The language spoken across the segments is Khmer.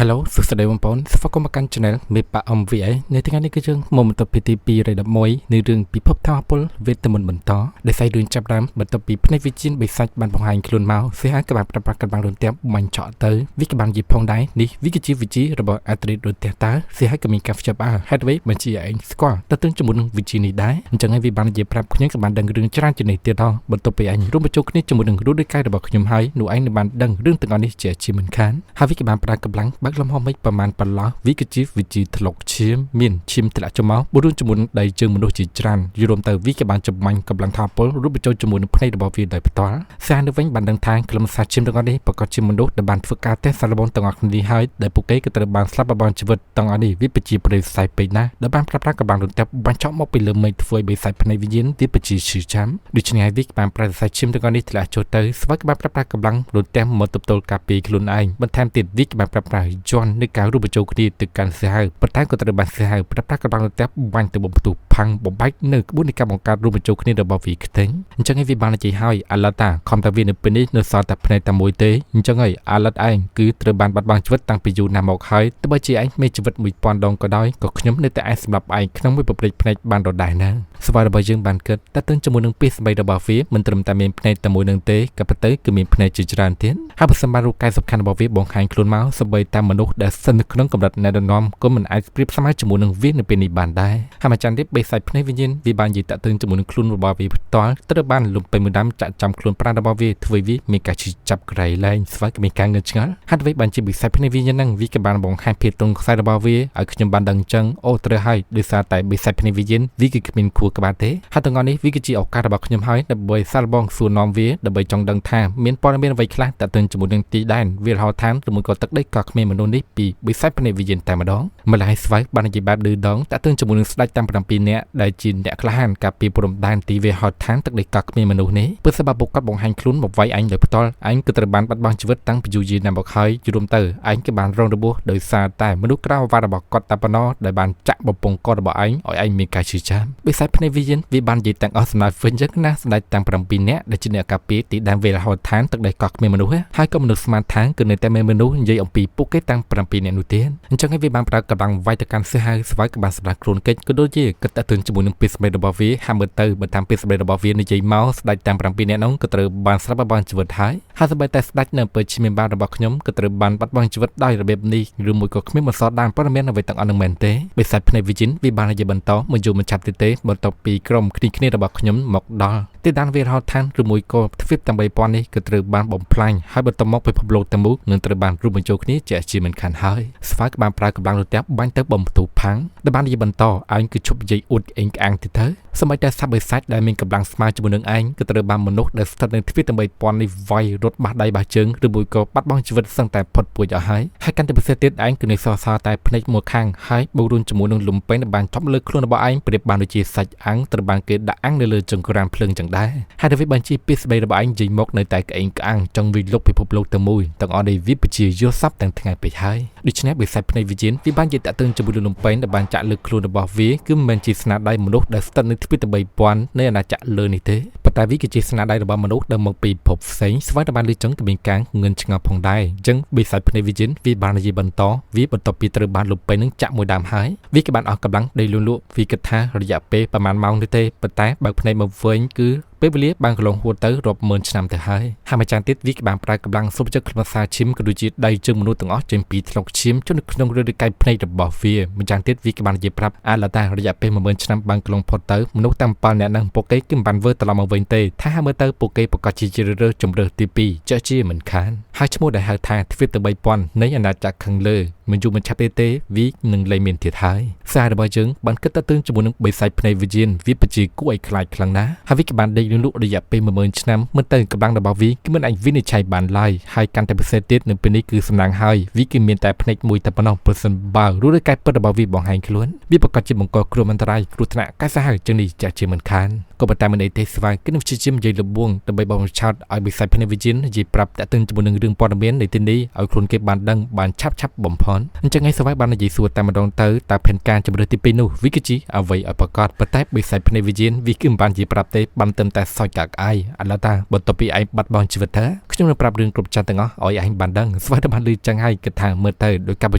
Hello សួស្តីបងប្អូនស្វាគមន៍មកកាន់ Channel មេប៉ា MVA នៅថ្ងៃនេះគឺយើងមកបន្តពីទី211នៃរឿងពិភពថាមពលវេទមន្តបន្តដែលស្អីរឿងចាប់ដើមបន្ទាប់ពីភ្នែកវិជាបិសាចបានបង្ហាញខ្លួនមកស្អាតក៏បានប្រប្រាក់កណ្បាំងរន្ទះបាញ់ឆក់ទៅវាក៏បានយីផងដែរនេះវាគឺជាវិជារបស់អាត្រីតរន្ទះតើស្អាតក៏មានការភ្ជាប់ហេតុអ្វីបញ្ជាឯងស្គាល់ទៅនឹងជាមួយនឹងវិជានេះដែរអញ្ចឹងហើយវាបាននិយាយប្រាប់ខ្ញុំក៏បានដឹងរឿងច្រើនជាងនេះទៀតដល់បន្ទាប់ពីឯងរួមបញ្ចូលគ្នាជាមួយនឹងរូបដូចកាយរបស់ខ្ញុំហើយនោះឯងនឹងបានដឹងរឿងទាំងអស់នេះជាជាមិនខានហើយវាក៏បានប្រើកម្លាំងបើកលំហមិនប្រមាណបន្លោះវាគឺជាវិជាធ្លុកឈាមមានឈាមធ្លាក់ចុះមកបួនជាមួយនឹងដៃជើងមនុស្សជាច្រើនយល់ទៅវាក៏បានចំបាញ់កម្លាំងថាពលរូបបញ្ចូលជាមួយនឹងភ្នែករបស់វាដោយផ្ទាល់សារនៅវិញបានដឹងថាក្រុមសាឈាមទាំងអស់នេះប្រកាសជាមនុស្សដែលបានធ្វើការតេស្តសារឡូនទាំងអស់គ្នាហើយដែលពួកគេក៏ត្រូវបានស្លាប់បបជីវិតទាំងអស់នេះវាជាប្រេសៃពេកណាស់ដែលបានប្រើប្រាស់កម្លាំងរន្ទះបាញ់ចោលមកពីលើមេឃធ្វើឲ្យបិសាចភ្នែកវិញ្ញាណវាជាឈឺចាំដូច្នេះហើយវាបានប្រើសាឈាមទាំងអស់នេះធ្លាក់ចូលទៅស្វ័យក៏បានប្រើប្រាស់កម្លាំងរន្ទះមកទប់ទល់ការពារខ្លួនឯងបន្ថែមទៀតវាក៏បានប្រើប្រាស់យន្តនៃការរូបបញ្ចូលគ្នាទៅកាន់សាហាវប៉ុន្តែក៏ត្រូវបានសាហាវប្រើប្រាស់កម្លាំងរន្ទះបាញ់ទៅបំផ្ទុះផាំងបំបែកនៅក្បួននៃការបង្កើតរូបបញ្ចូលគ្នារបស់វាខ្ទេញអញ្ចឹងហើយវាបាននិយាយហើយអាឡុតតាខំតែវានៅពេលនេះនៅសល់តែភ្នែកតែមួយទេអញ្ចឹងហើយអាឡុតឯងគឺត្រូវបានបាត់បង់ជីវិតតាំងពីយូរណាស់មកហើយទោះបីជាឯងមានជីវិត 1000 ដងក៏ដោយក៏ខ្ញុំនៅតែឯងសម្រាប់ឯងក្នុងមួយប្រព្រឹត្តភ្នែកបានដដែលណាស្វាយរបស់យើងបានគិតតែទើងជាមួយនឹងពីស្បែករបស់វាមិនត្រឹមតែមានភ្នែកតែមួយនឹងទេក៏ប៉ុន្តែគឺមានភ្នែកជាច្រើនទៀតហើយបើសិនបានរូបកាយសំខាន់របស់វាបង្ហាញខ្លួនមកសម្បីតែមនុស្សដែលស្ថិតនៅក្នុងកម្រិតណែននាំក៏មិនអាចប្រៀបស្មើជាមួយនឹងវានៅពេលនេះបានដែរហើយម្ចាស់ទៀតបេសាច់ភ្នែកវិញ្ញាណវាបាននិយាយតាក់ទងជាមួយនឹងខ្លួនរបស់វាផ្ទាល់ត្រូវបានលំពេញមួយដាំចាក់ចាំខ្លួនប្រាណរបស់វាធ្វើវាមានការឈឺចាប់ក្រៃលែងស្វាយក៏មានការងឿងឆ្ងល់ហើយអ្វីបានជាបេសាច់ភ្នែកវិញ្ញាណហ្នឹងវាក៏បានបង្ហាញភាពទន់ខ្សែរបស់វាឲ្យខ្ញុំបានដឹងអញ្ចឹងអូត្រូវហើយដោយសារតែបេសាច់ភ្នែកវិញ្ញាណវាគឺគ្មានខួរក្បាលទេហើយទាំងអស់នេះវាគឺជាឱកាសរបស់ខ្ញុំហើយដើម្បីសាកល្បងសួរនាំវាដើម្បីចង់ដឹងថាមានព័ត៌មានអ្វីខ្លះតាក់ទងជាមួយនឹងទីដែនវាលហោឋានឬមួយក៏ទឹកដីក៏គ្មានមនុស្សនេះពីបិសាចភ្នែកវិញ្ញាណតែម្ដងម្ល៉េះស្វ័យបាននិយាយបែបឌឺដងតាក់ទងជាមួយនឹងស្ដេចតាម7នាក់ដែលជាអ្នកក្លាហានការពារព្រំដែនទីវាលហោឋានទឹកដីក៏គ្មានមនុស្សនេះព្រោះsebabពួកគាត់បង្ហាញខ្លួនមកវាយអញដោយផ្ទាល់អញក៏ត្រូវបានបាត់បង់ជីវិតតាំងពីយូរយារណាស់មកហើយយល់ទៅអញក៏បានរងរបួសដោយសារតែមនុស្សក្រៅអាវ៉ាត់របស់គាត់តែប៉ុណ្ណោះដែលបានចាក់បំពង់ករបស់អញឲ្យអញមានការឈឺចាំបិសាចភ្នែកវិញ្ញាណវាបាននិយាយទាំងអស់សម្រាប់វិញចឹងណាស្ដេចទាំង7នាក់ដែលជាអ្នកការពារទីដែនវាលហោឋានទឹកដីក៏គ្មានមនុស្សហើយក៏មនុស្សស្មានថាគឺនៅតែមានមនុស្សនិយាយអំពីពួកគេទាំង7នាក់នោះទៀតអញ្ចឹងហើយវាបានប្រើកម្លាំងវាយទៅកាន់សាហាវស្វ័យក៏បានសម្រាប់ខ្លួនកិច្ចក៏ដូចជាគិតតាក់ទងជាមួយនឹងពីស្បែករបស់វាហាមើលទៅបើតាមពីស្បែករបស់វានិយាយមកស្ដេចទាំង7នាក់នោះក៏ត្រូវបានស្លាប់បាត់បង់ជីវិតហើយសូម្បីតែស្ដេចនៅអំពើឈ្មោះបាតរបស់ខ្ញុំក៏ត្រូវបានបាត់បង់ជីវិតដោយរបៀបនេះឬមួយក៏គ្មានបន្សល់ដានព័ត៌មានអ្វីទាំងអស់នឹងមែនទេបិសាចភ្នែកវិញ្ញាណវាបាននិយាយបន្តមកយូរមិនចាប់ទៀតទេបន្ទាប់ពីក្រុមគ្នារបស់ខ្ញុំមកដល់ទីដានវាលហោឋានឬមួយក៏ទ្វីបទាំង3000នេះក៏ត្រូវបានបំផ្លាញហើយបន្ទាប់មកពិភពលោកទាំងមូលនឹងត្រូវបានរួមបញ្ចូលគ្នាជាមិនខានហើយស្វាយក៏បានប្រើកម្លាំងរន្ទះបាញ់ទៅបំផ្ទុះផាំងដែលបាននិយាយបន្តអញគឺឈប់និយាយអួតអេងក្អាងទៅទៅសម្បីតែសត្វបិសាចដែលមានកម្លាំងស្មើជាមួយនឹងឯងក៏ត្រូវបានមនុស្សដែលស្ថិតនៅទ្វីបទាំង3000នេះវាយរត់បាស់ដៃបាស់ជើងឬមួយក៏បាត់បង់ជីវិតសឹងតែផុតពូជអស់ហើយកាន់តែពិសេសទៀតឯងគឺនៅសល់តែភ្នែកមួយខាងហើយបូករួមជាមួយនឹងលំពេងដែលបានចំលើខ្លួនរបស់ឯងប្រៀបបានដូចជាសាច់អាំងត្រូវបានគេដាក់អាំងនៅលើចង្ក្រានភ្លើងចឹងដែរហើយដល់វាបញ្ជាពីស្បែករបស់ឯងនិយាយមកនៅតែក្អេងក្អាងចង់វិលុកពិភពលោកទាំងមូលទាំងអស់នេះវាជាយល់សັບទាំងថ្ងៃពេកហើយដូច្នេះបិសាចភ្នែកវិញ្ញាណវាបាននិយាយតាក់ទងជាមួយនឹងលំពេងដែលបានចាក់លើខ្លួនរបស់វាគឺមិនមែនជាស្នាដៃមនុស្សដែលស្ថិតនៅទ្វីបទាំង3000នៃអាណាចក្រលើនេះទេប៉ុន្តែវាគឺជាស្នាដៃរបស់មនុស្សដែលមកពីភពផ្សេងស្វ័យតែបានលើចឹងក៏មានការងឿនឆ្ងល់ផងដែរអញ្ចឹងបិសាចភ្នែកវិញ្ញាណវាបាននិយាយបន្តវាបន្ទាប់ពីត្រូវបានលំពេងនឹងចាក់មួយដើមហើយវាក៏បានអស់កម្លាំងដេកលក់វាគិតថារយៈពេលប្រហែលម៉ោងទេប៉ុន្តែបើកភ្នែកមកវិញគឺពេលវេលាបានកន្លងហួសទៅរាប់ម៉ឺនឆ្នាំទៅហើយម្ចាស់ទៀតវាក៏បានប្រើកម្លាំងសុបជិកខ្លួនសារឈាមក៏ដូចជាដៃជើងមនុស្សទាំងអស់ចេញពីថ្លុកឈាមចូលនៅក្នុងឬកាយភ្នែករបស់វាម្ចាស់ទៀតវាក៏បាននិយាយប្រាប់អាឡាតារយៈពេល10000ឆ្នាំបានកន្លងផុតទៅមនុស្សទាំង7នាក់នឹងពួកគេគឺមិនបានធ្វើត្រឡប់មកវិញទេថាមើលទៅពួកគេប្រកាសជាជ្រើសរើសជំរើសទី2ជាមិនខានហើយឈ្មោះដែលហៅថាទ្វីបទាំង3000នៃអាណាចក្រខាងលើមិនយូរមិនឆាប់ទេវានឹងលែងមានទៀតហើយសាររបស់យើងបានគិតទៅជាមួយនឹងបិសាចភ្នែកវិញ្ញាណវាជាគួរឲ្យខ្លាចខ្លាំងណាស់ហើយវាក៏បានដេកលក់រយៈពេល10000ឆ្នាំមិនទៅកម្លាំងរបស់វាគឺមិនអាចវិនិច្ឆ័យបានឡើយហើយកាន់តែពិសេសទៀតនៅពេលនេះគឺសំណាងហើយវាគឺមានតែភ្នែកមួយតែប៉ុណ្ណោះប្រសិនបើรู้ដោយកាយពិតរបស់វាបង្ហាញខ្លួនវាប្រកាសជាបង្កគ្រោះអន្តរាយគ្រោះថ្នាក់កាយសាហាវជាងនេះជាមិនខានក៏ប៉ុន្តែមិនអីទេស្វាយគឺនឹងព្យាយាមនិយាយលបួងដើម្បីបោះឆោតឲ្យបិសាចភ្នែកវិញ្ញាណនិយាយប្រាប់តាក់ទងជាមួយនឹងរឿងព័ត៌មាននៃទីនេះឲ្យខ្លួនគេបានដឹងបានឆាប់បំផុតអញ្ចឹងឯងស្វាយបាននិយាយសួរតែម្ដងទៅតើផែនការជំរឿនទី2នោះវាគឺជាអ្វីឲ្យប្រកាសប៉ុន្តែបិសាចភ្នែកវិញ្ញាណវាគឺមិនបាននិយាយប្រាប់ទេបានតែសោចកាកអាយអាឡាតាបន្ទាប់ពីឯងបាត់បង់ជីវិតទៅ ខ្ញុំនឹងប្រាប់រឿងគ្រប់ចាត់ទាំងអស់ឲ្យឯងបានដឹងស្វ័យតែបានលឺចឹងហើយគិតថាមើលទៅដោយការបញ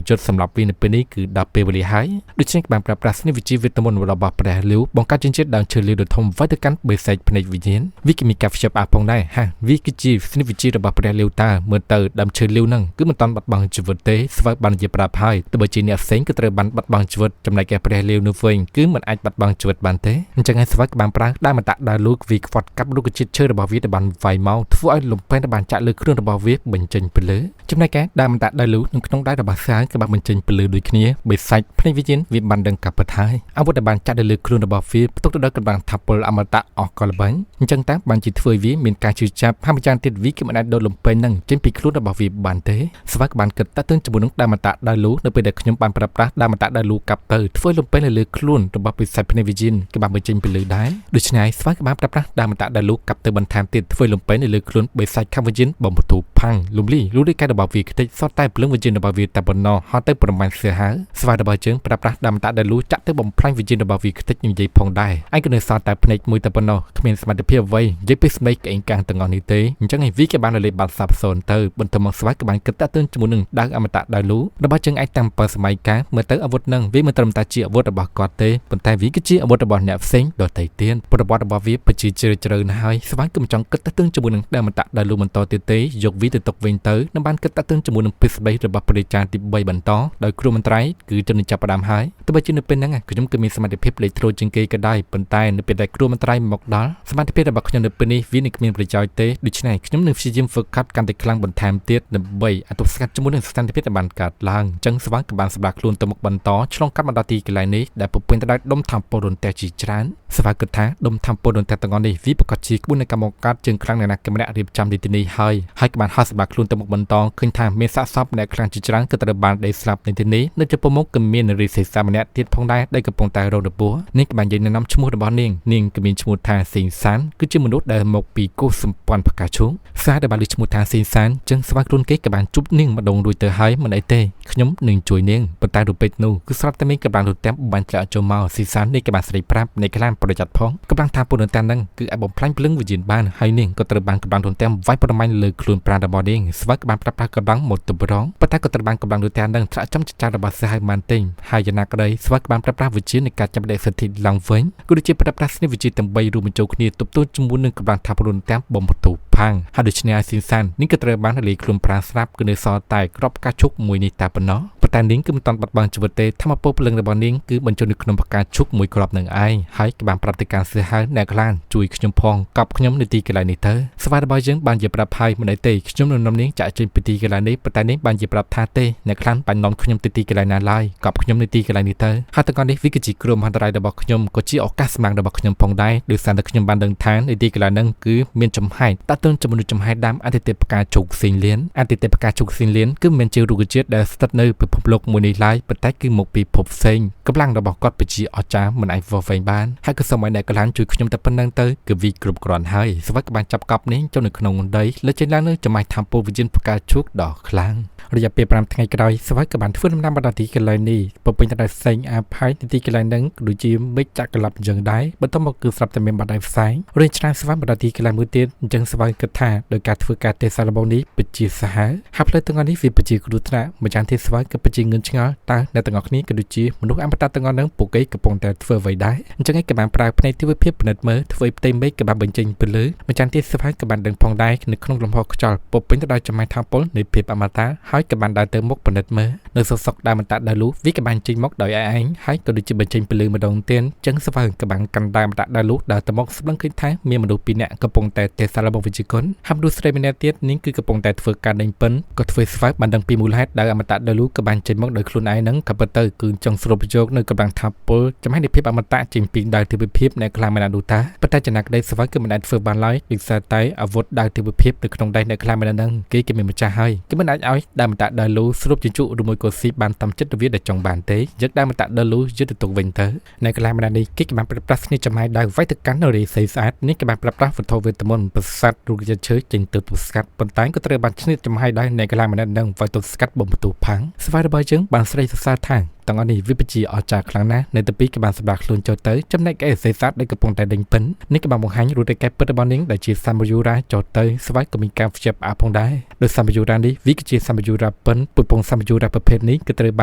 ្ចុះសម្រាប់វានៅពេលនេះគឺដល់ពេលវេលាហើយដូច្នេះបានប្រើប្រាស់ស្នីវិជីវីតាមីនរបស់ព្រះលាវបង្កើតជាជាតិដើមឈើលាវដ៏ធំវាយទៅកាន់បេសាច់ភ្នែកវិញ្ញាណវាគឺមានការភ្ជាប់អាផងដែរហាវាគឺជាស្នីវិជីរបស់ព្រះលាវតាមើលទៅដើមឈើលាវហ្នឹងគឺមិនតាន់បាត់បង់ជីវិតទេស្វ័យបាននិយាយប្រាប់ហើយទោះបីជាអ្នកផ្សេងក៏ត្រូវបានបាត់បង់ជីវិតចំណែកឯព្រះលាវនៅវិញគឺមិនអាចបាត់បង់ជីវិតបានទេអញ្ចឹងហើយស្វ័យក៏បានប្រើដើមអតដើរលូកវាខ្វាត់កាប់រុក្ខជាតិឈើរបស់វាដែលបានវាយមកធ្វើឲ្យលំពេនដែលបានចាក់លើគ្រឿងរបស់វាបញ្ចេញពន្លឺចំណែកឯដើមអតដើរលូនៅក្នុងដៃរបស់សាយក៏បានបញ្ចេញពន្លឺដូចគ្នាបេសាច់ភ្នែកវិញ្ញាណវាបានដឹងកាប់ពិតហើយអាវុធដែលបានចាក់ទៅលើគ្រឿងរបស់វាផ្ទុកទៅដោយកម្លាំងថាពលអមតៈអស់កលបាញ់អញ្ចឹងតាមបានជាធ្វើវាមានការជឿចាប់ហើយម្យ៉ាងទៀតវាគឺមិនអាចដុតលំពេននឹងចេញពីខ្លួនរបស់វាបានទេស្វាក៏បានគិតតាក់ទងជាមួយនឹងដើមអតដើរលូនៅពេលដែលខ្ញុំបានប្រើប្រាស់ដើមអតដើរលូកាប់ទៅធ្វើលំពេនលើខ្លួនរបស់បេសាច់ភ្នែកវិញ្ញាណក៏បានបញ្ចេញពន្លឺដែរដូច្នេះស្វាក៏បានប្រើប្រាស់ដើមអតដើរលូកាប់ទៅបន្ថែមទៀតធ្វើលំពេនលើខ្លួនបេសាច់ខាងវិញ្ញាណបំពទូផាំងលំលីលូដូចកែរបស់វាខ្ទេចសតតែភ្លើងវិញ្ញាណរបស់វាតែប៉ុណ្ណោះហត់ទៅប្រមាណសៀហៅស្វារបស់ជើងប្រើប្រាស់ដើមអតដើរលូចាក់ទៅបំផ្លាញវិញ្ញាណរបស់វាខ្ទេចនិយាយផងដែរឯងក៏នៅសតតែភ្នែកមួយតែប៉ុណ្ណោះគ្មានសមត្ថភាពអ្វីនិយាយពីស្មេកក្អេងកាំងទាំងអស់នេះទេអញ្ចឹងឯងវាក៏បានលេបបាត់សាប់សូន្យទៅបន្ទាប់មកស្វាក៏បានគិតតាក់ទងជាមួយនឹងដើមអមតៈដើរលូរបស់ជើងឯងតាំងពីសម័យកាលមើលទៅអាវុធនឹងវាមិនត្រឹមតែជាអាវុធរបស់គាត់ទេប៉ុន្តែវាគឺជាអាវុធរបស់អ្នកផ្សេងដទៃទៀតប្រវត្តិរបស់វាពិតជាជ្រាលជ្រៅណាស់ហើយស្វាក៏មិនចង់គិតតាក់ទងជាមួយនឹងដើមអមតៈដើរលូបន្តទៀតទេយកវាទៅទុកវិញទៅនឹងបានគិតតាក់ទងជាមួយនឹងពិសបីរបស់ព្រះរាជាទី3បន្តដោយគ្រូមន្ត្រីគឺជំនាញចាប់ផ្ដើមហើយទោះបីជានៅពេលហ្នឹងខ្ញុំក៏មានសមត្ថភាពលេចធ្លោជាងគេក៏ដោយប៉ុន្តែនៅពេលដែលគ្រូមន្ត្រីមកដល់សមត្ថភាពរបស់ខ្ញុំនៅពេលនេះវានឹងគ្មានប្រយោជន៍ទេដូច្នេះខ្ញុំនឹងព្យាយាមហ្វឹកហាត់កាន់តែខ្លាំងបន្ថែមទៀតដើម្បីឲ្យទប់ស្កាត់ជាមួយនឹងស្ថានភាពដែលបានកើតឡើងអញ្ចឹងស្វាក៏បានសម្រាប់ខ្លួនទៅមុខបន្តឆ្លងកាត់មកដល់ទីកន្លែងនេះដែលពុពេញទៅដោយដុំថាំពលរន្ទះជាច្រើនស្វាគិតថាដុំថាំពលរន្ទះទាំងអស់នេះវាប្រកាសជាក្បួននៃការមកកាត់ជើងខ្លាំងនៃគណៈរៀបចំនីតិនេះហើយក៏បានហោះសម្រាប់ខ្លួនទៅមុខបន្តឃើញថាមានសាកសពអ្នកខ្លាំងជាច្រើនក៏ត្រូវបានដេកស្លាប់នីតិនេះនៅចំពោះមុខក៏មាននារីសេសាម្នាក់ទៀតផងដែរដែលកំពុងតែរងរបួសនេះក៏បាននិយាយនៅនាមឈ្មោះរបស់នាងក៏មានឈ្មោះថាសេងសានគឺជាមនុស្សដែលមកពីកុសសម្ព័ន្ធផ្កាឈូកសារដែលបានលើឈ្មោះថាសេងសានចឹងស្វាខ្លួនគេក៏បានជប់នាងម្ដងរួចទៅហើយមិនអីទេខ្ញុំនឹងជួយនាងប៉ុន្តែរូបពេកនោះគឺស្រាប់តែមានកម្លាំងរត់តាមបានឆ្លាក់ចូលមកសេងសាននេះក៏បានស្រីប្រាប់នៃខ្លាំងប្រយ័ត្នផងកម្លាំងថាពលរដ្ឋហ្នឹងគឺអាចបំផ្លាញភ្លើងវិញ្ញាណបានហើយនាងក៏ត្រូវបានកម្លាំងរត់តាមវាយប្រមាញ់លើខ្លួនប្រាណរបស់នាងស្វាក៏បានប្រាប់កម្លាំងមកទៅប្រងប៉ុន្តែក៏ត្រូវបានកម្លាំងរត់តាមហ្នឹងត្រាក់ចំចចាររបស់សាហាវបានទិញហើយយ៉ាងណាក្ដីស្វាក៏បានប្រាប់វិជានៃការចាប់ដេកសិទ្ធិឡើងវិញក៏ដូចជាប្រាប់ស្នេហ៍វិជាទាំង3រួមបញ្ចូលគ្នាទប់ទល់ជាមួយនឹងកម្លាំងថាពលរដ្ឋតាមបំផុតផាំងហើយដូច្នេះសេងសាននាងក៏ត្រូវបានលេខខ្លួនប្រាណស្រាប់គឺនៅសល់តែក្របផ្កាឈូកមួយនេះតែប៉ុណ្ណោះប៉ុន្តែនាងគឺមិនតាន់បាត់បង់ជីវិតទេធម្មពលព្រលឹងរបស់នាងគឺបញ្ចូលនៅក្នុងផ្កាឈូកមួយក្របនឹងឯងហើយក៏បានប្រាប់ទៅកាន់សាហាវអ្នកខ្លានជួយខ្ញុំផងកប់ខ្ញុំនៅទីកន្លែងនេះទៅស្វារបស់យើងបានជាប្រាប់ហើយមិនអីទេខ្ញុំនឹងនាំនាងចាក់ចេញពីទីកន្លែងនេះប៉ុន្តែនាងបានជាប្រាប់ថាទេអ្នកខ្លានបាននាំខ្ញុំទៅទីកន្លែងណាឡើយកប់ខ្ញុំនៅទីកន្លែងនេះទៅហើយទាំងនេះវាគឺជាគ្រោះមហន្តរាយរបស់ខ្ញុំក៏ជាឱកាសសម្រាប់របស់ខ្ញុំផងដែរដោយសារតែខ្ញុំបានដឹងថានៅទីកន្លែងហ្នឹងគឺមានចំហាយតាក់ទងជាមួយចំហាយដើមអតិទេពផ្កាឈូកស៊ីងលៀនអតិទេពផ្កាឈូកស៊ីងលៀនគឺមិនមែនជារុក្ខជាតិដែលស្ថិតនៅពិភពលោកមួយនេះឡើយប៉ុន្តែគឺមកពីភពផ្សេងកម្លាំងរបស់គាត់ពិតជាអស្ចារ្យមិនអាចវាស់វែងបានហើយក៏សូមឲ្យអ្នកកលានជួយខ្ញុំតែប៉ុណ្្នឹងទៅគឺវាគ្រប់គ្រាន់ហើយស្វ័យក៏បានចាប់កប់នេះចូលនៅក្នុងដីលើចេញឡើងនៅចំហាយថាំពលវិញ្ញាណផ្កាឈូកដ៏ខ្លាំងរយៈពេល5ថ្ងៃក្រោយស្វ័យក៏បានធ្វើដំណើរមកដល់ទីកន្លែងនេះពពេញទៅដោយផ្សែងអាផាយទីកន្លែងហ្នឹងដូចជាមេឃចាក់ក្លាប់យ៉ាងដែរបន្ទាប់មកគឺស្រាប់តែមានបាត់ដៃផ្សែងរៀងឆ្លាងស្វ័យមកដល់ទីកន្លែងមួយទៀតអញ្ចឹងស្វ័យគិតថាដោយការធ្វើការទេសសាឡបងនេះពិតជាសាហាវហើយផ្លូវទាំងអស់នេះវាពិតជាគ្រោះថ្នាក់ម្យ៉ាងទៀតស្វ័យក៏ពិតជាងឿនឆ្ងល់តើអ្នកទាំងអស់គ្នាក៏ដូចជាមនុស្សអមតៈទាំងអស់ហ្នឹងពួកគេកំពុងតែធ្វើអ្វីដែរអញ្ចឹងឯងក៏បានប្រើភ្នែកទិដ្ឋភាពពិនិត្យមើលធ្វើឲ្យផ្ទៃមេឃក៏បានបញ្ចេញពន្លឺម្យ៉ាងទៀតស្វ័យក៏បានដឹងផងដែរនៅក្នុងលំហខ្យល់ពពេញទៅដោយចំហាយថាពលនៃភាពអមតៈហើយក៏បានដើរទៅមុខពិនិត្យមើលនៅសសកដើមអមតៈដើរលូវាក៏បានចេញមកដោយឯងហើយក៏ដូចជាបញ្ចេញពន្លឺម្ដងទៀតអញ្ចឹងស្វ័យក៏បានកាន់ដើមអមតៈដើរលូដើរទៅមកស្បឹងឃើញថាមានមនុស្សពីរនាក់កំពុងតែទេសសាឡបងវិជ្ជាគុណហើយមនុស្សស្រីម្នាក់ទៀតនាងគឺកំពុងតែធ្វើការដេញពិនក៏ធ្វើស្វ័យបានដឹងពីមូលហេតុដែលអមតៈដើរលូក៏បានចេញមកដោយខ្លួនឯងហ្នឹងក៏ពិតទៅគឺចង់ស្រូបយកនៅកម្លាំងថាពលចំហាយនៃភាពអមតៈចេញពីដើមទិដ្ឋភាពនៃខ្លាំងមែននោះតាប៉ុន្តែចំណាក់ដៃស្វ័យគឺមិនអាចធ្វើបានឡើយដោយសារតែអាវុធដើមទិដ្ឋភាពនៅក្នុងដៃនៃខ្លាំងមែនហ្នឹងគេមានម្ចាស់ហើយគឺមិនអាចឲ្យដើមអមតៈដើរលូស្រូបជញ្ជក់ឬមួយក៏ស៊ីបានតាមចិត្តវាដែលចង់បានទេយកដើមអមតៈដើរលូយកទៅទុកវិញទៅនៅខ្លាំងមែននេះគេបានប្រើប្រាស់ស្នេហ៍ចំហាយដើមវាយទៅកាន់នរីស័យស្អាតនេះគេបានប្រើប្រាស់វត្ថុវេទមន្តប្រសាទរុក្ខជាតិឈើចេញទៅទប់ស្កាត់ប៉ុន្តែក៏ត្រូវបានស្នេហ៍ចំហាយដើមនៃខ្លាំងមែនហ្នឹងវាយទប់ស្កាត់បំផ្ទុះផាំងស្វ័យរបស់យើងបានស្រីសរសើរថា ទាំងអស់នេះវាពិតជាអស្ចារ្យខ្លាំងណាស់នៅទី2ក៏បានសម្រាប់ខ្លួនចូលទៅចំណែកឯអសេសាទដែលកំពុងតែដេញពិននេះក៏បានបង្ហាញរូបរាងកាយពិតរបស់នាងដែលជាសាមយូរ៉ាចូលទៅស្វ័យក៏មានការភ្ជាប់អាផងដែរដោយសាមយូរ៉ានេះវាគឺជាសាមយូរ៉ាពិនពុតពងសាមយូរ៉ាប្រភេទនេះក៏ត្រូវប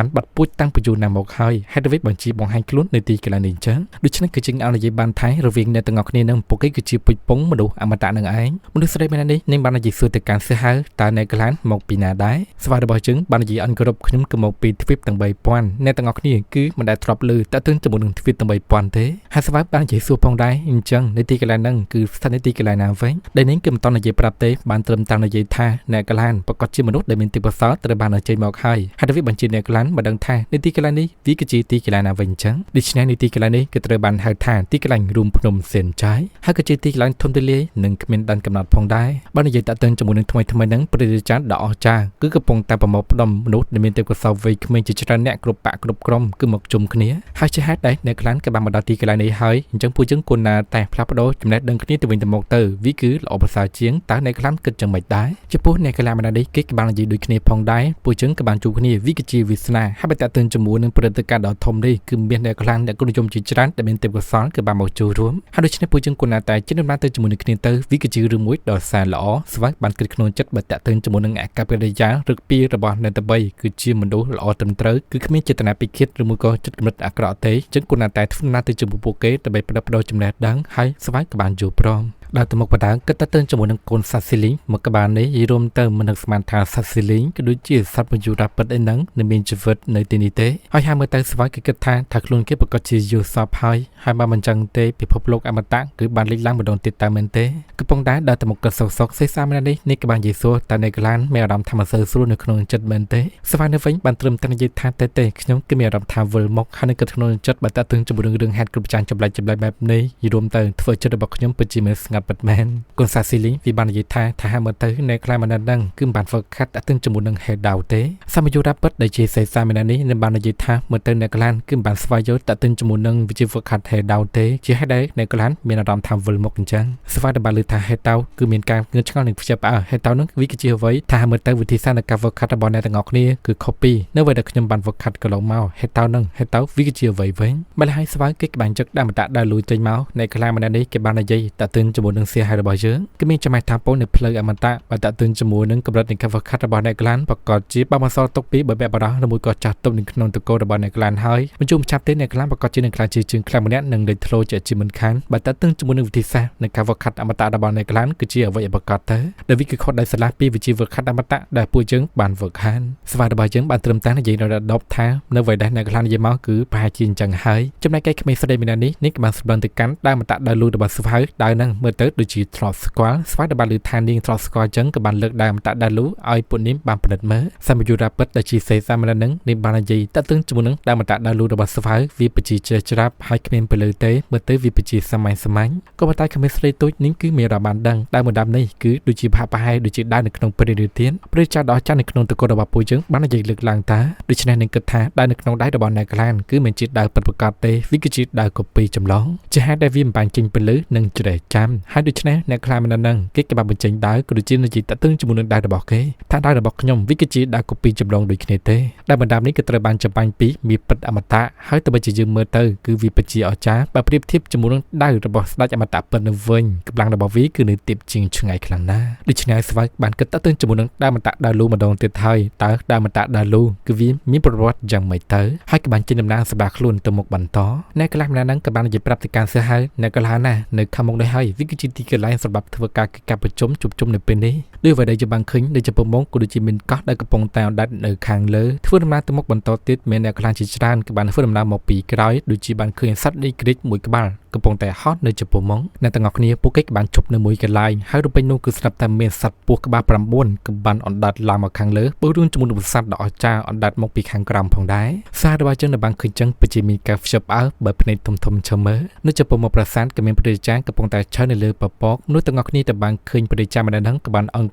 ានបាត់ពូជតាំងពីយូរណាស់មកហើយហេតុអ្វីបញ្ជាបង្ហាញខ្លួននៅទីកន្លែងនេះអញ្ចឹងដូច្នេះគឺជាអនុញ្ញាតបានថារវាងអ្នកទាំងអស់គ្នានឹងពួកគេគឺជាពុជពងមនុស្សអមតៈនឹងឯងមនុស្សស្រីម្នាក់នេះនឹងបាននិយាយសួរទៅកាន់សិហៅតើអ្នកក្លានមកពីណាដែរស្វារបស់យើងបាននិយាយអន់គ្រប់ខ្ញុំក៏មកពីទ្វីបទាំង3000អ្នកទាំងអស់គ្នាគឺមិនដែលធ្លាប់ឮតើទិញជាមួយនឹងទ្វីបទាំង3000ទេហើយស្វាបាននិយាយសួរផងដែរអញ្ចឹងនៅទីកន្លែងហ្នឹងគឺស្ថិតនៅទីកន្លែងណាវិញដែលនេះគឺមិនតន់និយាយប្រាប់ទេបានត្រឹមតែនិយាយថាអ្នកក្លានប្រកាសជាមនុស្សដែលមានទេពកោសល្យត្រូវបានអញ្ជើញមកហើយហើយវាបញ្ជាអ្នកក្លានមិនដឹងថានៅទីកន្លែងនេះវាគឺជាទីកន្លែងណាវិញអញ្ចឹងដូច្នេះនៅទីកន្លែងនេះគឺត្រូវបានហៅថាទីកន្លែងរួមភ្នំសេនចាយហើយក៏ជាទីកន្លែងធំទូលាយនិងគ្មានដែនកំណត់ផងដែរបើនិយាយតើតើជាមួយនឹងថ្មីហ្នឹងព្រះរាជាដ៏អស្ចារ្យគឺកំពុងតែប្រមូលផ្ដុំមនុស្សដែលមានទេពកោសល្យវ័យក្មេងជាច្រើនអ្នកគ្រប់បាក់គ្រប់ក្រុមគឺមកជុំគ្នាហើយជាហេតុដែលអ្នកក្លានក៏បានមកដល់ទីកន្លែងនេះហើយអញ្ចឹងពួកយើងគួរណាតែផ្លាស់ប្ដូរចំណេះដឹងគ្នាទៅវិញទៅមកទៅវាគឺល្អប្រសើរជាងតើអ្នកក្លានគិតយ៉ាងម៉េចដែរចំពោះអ្នកក្លានម្នាក់នេះគេក៏បាននិយាយដូចគ្នាផងដែរពួកយើងក៏បានជួបគ្នាវាគឺជាវាសនាហើយបើតើតើជាមួយនឹងព្រឹត្តិការណ៍ដ៏ធំនេះគឺមានអ្នកក្លានអ្នកគុណយមជាច្រើនដែលមានទេពកោសល្យគឺបានមកចូលរួមហើយដូច្នេះពួកយើងគួរណាតែជិះដំណើរទៅជាមួយនឹងគ្នាទៅវាគឺជារឿងមួយដ៏សែនល្អស្វ័យបានគិតក្នុងចិត្តបើតើតើជាមួយនឹងអកប្បកិរិយារឹកពីរបស់អ្នកតបីគឺជាមនុស្សល្អត្រឹមត្រូវគឺគ្មានចេតនាពិឃាតឬមួយក៏ចិត្តគំនិតអាក្រក់ទេចឹងគួរណាតែធ្វើដំណើរទៅជាមួយពួកគេដើម្បីផ្ដិតផ្ដោចំណេះដឹងហើយស្វ័យក៏បានយល់ព្រមដល់ទៅមុខបដាគិតទៅជាមួយនឹងកូនសត្វស៊ីលីងមកក្បាលនេះរួមទៅមិននឹកស្មានថាសត្វស៊ីលីងក៏ដូចជាសត្វមយុរាពិតឯហ្នឹងនឹងមានជីវិតនៅទីនេះទេហើយមើលទៅស្វ័យគឺគិតថាខ្លួនគេប្រកាសជាយល់សពហើយបើមិនចឹងទេពិភពលោកអមតៈគឺបានលេចឡើងម្ដងទៀតតើមែនទេកំពុងតែដល់ទៅមុខកសុកសេសាម្នាក់នេះក៏បាននិយាយសួរតើអ្នកក្លានមានអារម្មណ៍ថាមិនសូវស្រួលនៅក្នុងចិត្តមែនទេស្វ័យនៅវិញបានត្រឹមតែនិយាយថាទេខ្ញុំគឺមានអារម្មណ៍ថាវិលមកហើយនៅក្នុងចិត្តបើតើទិញជាមួយរឿងហេតុគ្រប់ចាញ់ចម្លែកបែបនេះរួមទៅធ្វើចិត្តរបស់ខ្ញុំពិតជាមិនស្ងាត់ពិតមែនកូនសាស៊ីលីងវាបាននិយាយថាមើលទៅអ្នកខ្លាម្នាក់ហ្នឹងគឺមិនបានហ្វឹកខាត់តែជាមួយនឹងហេដៅទេសាមយុរ៉ាពិតដែលជាសេសាម្នាក់នេះនឹងបាននិយាយថាមើលទៅអ្នកក្លានគឺមិនបានស្វែងយល់តែជាមួយនឹងវិជាហ្វឹកខាត់ហេដៅទេជាហេតុដែលអ្នកក្លានមានអារម្មណ៍ថាវិលមកអញ្ចឹងស្វែងតែបានលើថាហេដៅគឺមានការងឿឆ្ងល់នឹងភ្ជាប់ហេដៅហ្នឹងវាគឺជាអ្វីថាមើលទៅវិធីសាស្ត្រនៃការហ្វឹកខាត់របស់អ្នកទាំងអស់គ្នាគឺ copy នៅពេលដែលខ្ញុំបានហ្វឹកខាត់កន្លងមកហេដៅហ្នឹងហេដៅវាគឺជាអ្វីវិញម្ល៉េះហើយស្វែងគេបានចឹកដាក់មតដើរលួយចេញមកអ្នកក្លាម្នាក់នេះគេបាននិយាយតែជាមួយនឹងសៀហៅរបស់យើងគឺមានចំណាយថាពលនៅផ្លូវអមតៈបើតើទិញជាមួយនឹងកម្រិតនៃការហ្វឹកហាត់របស់អ្នកក្លានប្រកបជាបានបន្សល់ទុកពីបបបរោះឬមួយក៏ចាស់ទុំនៅក្នុងតកោរបស់អ្នកក្លានហើយមិនជុំចាប់ទេអ្នកក្លានប្រកបជានឹងខ្លាចជាជាងខ្លាំងម្នាក់នឹងលេចធ្លោជាមិនខានបើតើទិញជាមួយនឹងវិធីសាស្ត្រនៃការហ្វឹកហាត់អមតៈរបស់អ្នកក្លានគឺជាអ្វីប្រកបទៅដែលវាគឺខុសដោយសាលាពីវិជាហ្វឹកហាត់អមតៈដែលពួកយើងបានហ្វឹកហាត់ស្វារបស់យើងបានត្រឹមតែនិយាយដល់10ថានៅវ័យដែលអ្នកក្លាននិយាយមកគឺប្រហែលជាអញ្ចឹងហើយចំណែកឯក្មេងស្រីម្នាក់នេះក៏បានស្បង់ទៅកាន់ដើមតៈដើរលូរបស់ស្វាដើរនឹងមើលទៅដូចជាធ្លាប់ស្គាល់ស្វាដែលបានលើថានាងធ្លាប់ស្គាល់ចឹងក៏បានលើកដើមតដាលូឲ្យពួកនាងបានពិនិត្យមើលសាមយុរ៉ាពិតដែលជាសេសាម្នាក់នឹងនាងបាននិយាយតើទិញជាមួយនឹងដើមតដាលូរបស់ស្វាវាពិតជាច្រាបហើយគ្មានពលឺទេមើលទៅវាពិតជាសាមញ្ញក៏ប៉ុន្តែក្មេងស្រីទូចនាងគឺមានអារម្មណ៍បានដឹងដើមនេះគឺដូចជាផាក់ប្រហែលដូចជាដើរនៅក្នុងព្រះរាទានព្រះចាដ៏អស្ចារ្យនៅក្នុងតកោរបស់ពួកយើងបាននិយាយលើកឡើងតាដូច្នេះនាងគិតថាដើរនៅក្នុងដៃរបស់អ្នកក្លានគឺមិនជាដើរពិតប្រាកដទេវាគឺជាដើរកូពីចម្លងជាហេតុដែលវាមិនបានចេញពលឺនិងជ្រេះចាំហើយដូច្នេះអ្នកក្លានម្នាក់នឹងគេក៏បានបញ្ចេញដើរក៏ដូចជានិយាយតឹងជាមួយនឹងដៃរបស់គេថាដៃរបស់ខ្ញុំវាគឺជាដៃកូពីចម្លងដូចគ្នាទេដែលបណ្ដាំនេះក៏ត្រូវបានចម្បាញ់ពីមានពិតអមតៈហើយទៅបើជាយើងមើលទៅគឺវាពិតជាអស្ចារ្យបើប្រៀបធៀបជាមួយនឹងដៃរបស់ស្ដេចអមតៈពិតនៅវិញកម្លាំងរបស់វាគឺនៅទាបជាងឆ្ងាយខ្លាំងណាស់ដូច្នេះស្វ័យបានគិតតឹងជាមួយនឹងដើមអមតៈដើរលូម្ដងទៀតហើយតើដើមអមតៈដើរលូគឺវាមានប្រវត្តិយ៉ាងម៉េចទៅហើយក៏បានចេញដំណើរសម្រាប់ខ្លួនទៅមុខបន្តអ្នកក្លាស់ម្នាក់ហ្នឹងក៏បាននិយាយប្រាប់ទៅកាន់សិស្សហើយអ្នកក្លាស់ណានៅខាងមុខនេះហើយវាគឺជាទីកន្លែងសម្រាប់ធ្វើការប្រជុំជួបជុំនៅពេលនេះដោយអ្វីដែលជាបានឃើញនៅចំពោះមុខក៏ដូចជាមានកោះដែលកំពុងតែអណ្ដែតនៅខាងលើធ្វើដំណើរទៅមុខបន្តទៀតមានអ្នកខ្លាំងជាច្រើនក៏បានធ្វើដំណើរមកពីក្រោយដូចជាបានឃើញសត្វនេះក្រិចមួយក្បាលកំពុងតែហត់នៅចំពោះមុខអ្នកទាំងអស់គ្នាពួកគេក៏បានជប់នៅមួយកន្លែងហើយរូបពេញនោះគឺស្រាប់តែមានសត្វពស់ក្បាល9ក៏បានអណ្ដែតឡើងមកខាងលើបើរឿងជាមួយនឹងសត្វដ៏អស្ចារ្យអណ្ដែតមកពីខាងក្រោមផងដែរសាររបស់យើងនៅបានឃើញចឹងពិតជាមានការភ្ជាប់អើបើភ្នែកធំឈើមើលនៅចំពោះមុខប្រាសាទក៏មានព្រះរាជាកំពុងតែឈរនៅលើពពកមនុស្សទាំងអស់គ្នាតែបានឃើញព្រះរាជាម្នាក់ហ្នឹងក៏បានអង្គ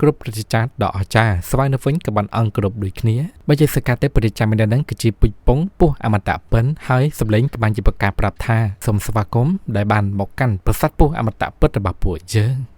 គ្រប់ព្រះរាជាដ៏អស្ចារ្យស្វែងនៅវិញក៏បានអង្គគ្រប់ដូចគ្នាបើជាសកាទេព្រះរាជាម្នាក់ហ្នឹងគឺជាពុជពងពោះអមតៈពិនហើយសម្លេងក៏បានជាប្រកាសប្រាប់ថាសូមស្វាគមន៍ដែលបានមកកាន់ប្រាសាទពោះអមតៈពិតរបស់ពួកយើង